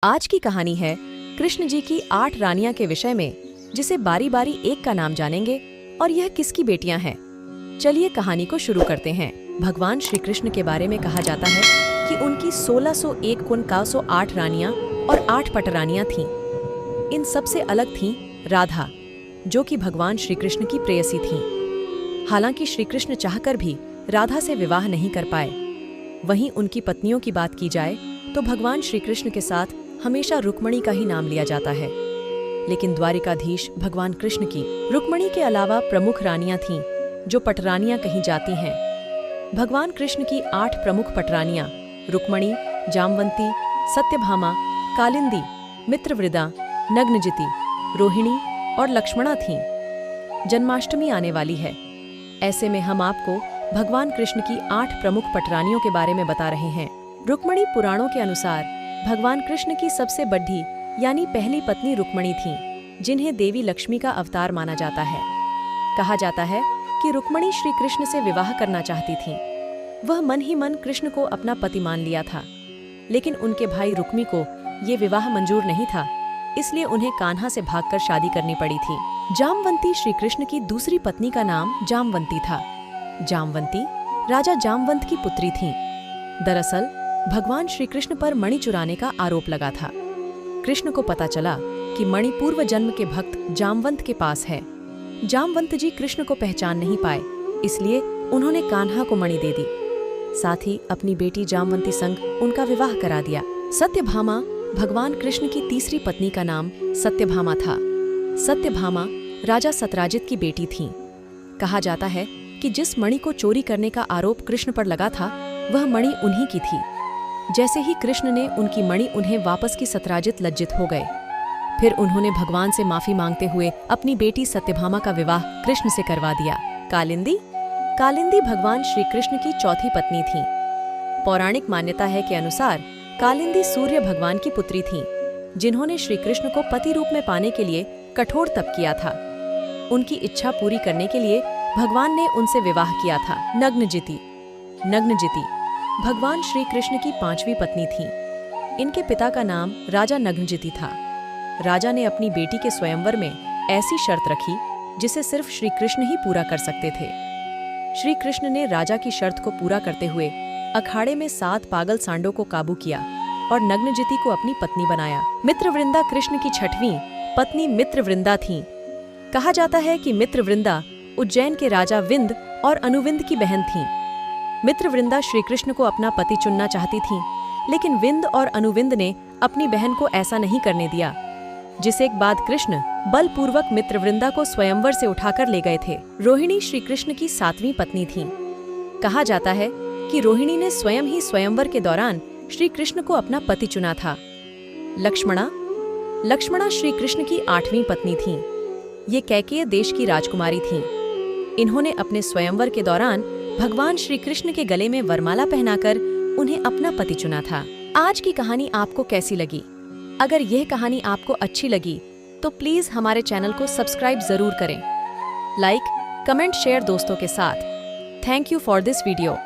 आज की कहानी है कृष्ण जी की 8 रानियां के विषय में, जिसे बारी बारी एक का नाम जानेंगे और यह किसकी बेटियां हैं। चलिए कहानी को शुरू करते हैं। भगवान श्री कृष्ण के बारे में कहा जाता है कि उनकी 1601 कुल 908 रानियां और 8 पटरानियां थीं। इन सबसे अलग थीं राधा, जो कि भगवान श्री कृष्ण की प्रेयसी थीं। हालांकि श्री कृष्ण चाहकर भी राधा से विवाह नहीं कर पाए। वहीं उनकी पत्नियों की बात की जाए तो भगवान श्री कृष्ण के साथ हमेशा रुक्मणी का ही नाम लिया जाता है। लेकिन द्वारिकाधीश भगवान कृष्ण की रुक्मणी के अलावा प्रमुख रानियां थीं, जो पटरानियां कही जाती हैं। भगवान कृष्ण की 8 प्रमुख पटरानियां रुक्मणी, जामवंती, सत्यभामा, कालिंदी, मित्रवृदा, नग्नजिति, रोहिणी और लक्ष्मणा थीं। जन्माष्टमी आने वाली है, ऐसे में हम आपको भगवान कृष्ण की 8 प्रमुख पटरानियों के बारे में बता रहे हैं। रुक्मणी पुराणों के अनुसार भगवान कृष्ण की सबसे बड़ी यानी पहली पत्नी रुक्मणी थीं, जिन्हें देवी लक्ष्मी का अवतार माना जाता है। कहा जाता है कि रुक्मणी श्री कृष्ण से विवाह करना चाहती थीं। वह मन ही मन कृष्ण को अपना पति मान लिया था, लेकिन उनके भाई रुक्मी को ये विवाह मंजूर नहीं था, इसलिए उन्हें कान्हा से भागकर शादी करनी पड़ी थी। जामवंती श्री कृष्ण की दूसरी पत्नी का नाम जामवंती था। जामवंती राजा जामवंत की पुत्री थीं। दरअसल भगवान श्री कृष्ण पर मणि चुराने का आरोप लगा था। कृष्ण को पता चला कि मणि पूर्व जन्म के भक्त जामवंत के पास है। जामवंत जी कृष्ण को पहचान नहीं पाए, इसलिए उन्होंने कान्हा को मणि दे दी। साथ ही अपनी बेटी जामवंती संग उनका विवाह करा दिया। सत्यभामा भगवान कृष्ण की तीसरी पत्नी का नाम सत्यभामा था। सत्यभामा राजा सतराजित की बेटी थीं। कहा जाता है कि जिस मणि को चोरी करने का आरोप कृष्ण पर लगा था, वह मणि उन्हीं की थी। जैसे ही कृष्ण ने उनकी मणि उन्हें वापस की, सतराजित लज्जित हो गए। फिर उन्होंने भगवान से माफी मांगते हुए अपनी बेटी सत्यभामा का विवाह कृष्ण से करवा दिया। कालिंदी भगवान श्री कृष्ण की चौथी पत्नी थीं। पौराणिक मान्यता है के अनुसार कालिंदी सूर्य भगवान की पुत्री थीं, जिन्होंने श्री कृष्ण को पति रूप में पाने के लिए कठोर तप किया था। उनकी इच्छा पूरी करने के लिए भगवान ने उनसे विवाह किया था। नग्नजिति भगवान श्री कृष्ण की 5वीं पत्नी थीं। इनके पिता का नाम राजा नग्नजिति था। राजा ने अपनी बेटी के स्वयंवर में ऐसी शर्त रखी जिसे सिर्फ श्री कृष्ण ही पूरा कर सकते थे। श्री कृष्ण ने राजा की शर्त को पूरा करते हुए अखाड़े में 7 पागल सांडों को काबू किया और नग्नजिति को अपनी पत्नी बनाया। मित्रवृंदा कृष्ण की 6वीं पत्नी मित्रवृंदा थीं। कहा जाता है कि मित्रवृंदा उज्जैन के राजा विंद और अनुविंद की बहन थीं। मित्रवृंदा श्री कृष्ण को अपना पति चुनना चाहती थीं, लेकिन विंद और अनुविंद ने अपनी बहन को ऐसा नहीं करने दिया, जिसे एक बाद कृष्ण बलपूर्वक मित्रवृंदा को स्वयंवर से उठाकर ले गए थे। रोहिणी श्री कृष्ण की 7वीं पत्नी थीं। कहा जाता है कि रोहिणी ने स्वयं ही स्वयंवर के दौरान श्री कृष्ण को अपना पति चुना था। लक्ष्मणा श्री कृष्ण की 8वीं पत्नी थीं। ये कैकेय देश की राजकुमारी थीं। इन्होंने अपने स्वयंवर के दौरान भगवान श्री कृष्ण के गले में वरमाला पहनाकर उन्हें अपना पति चुना था। आज की कहानी आपको कैसी लगी? अगर यह कहानी आपको अच्छी लगी तो प्लीज हमारे चैनल को सब्सक्राइब जरूर करें। लाइक, कमेंट, शेयर दोस्तों के साथ। Thank you for this video.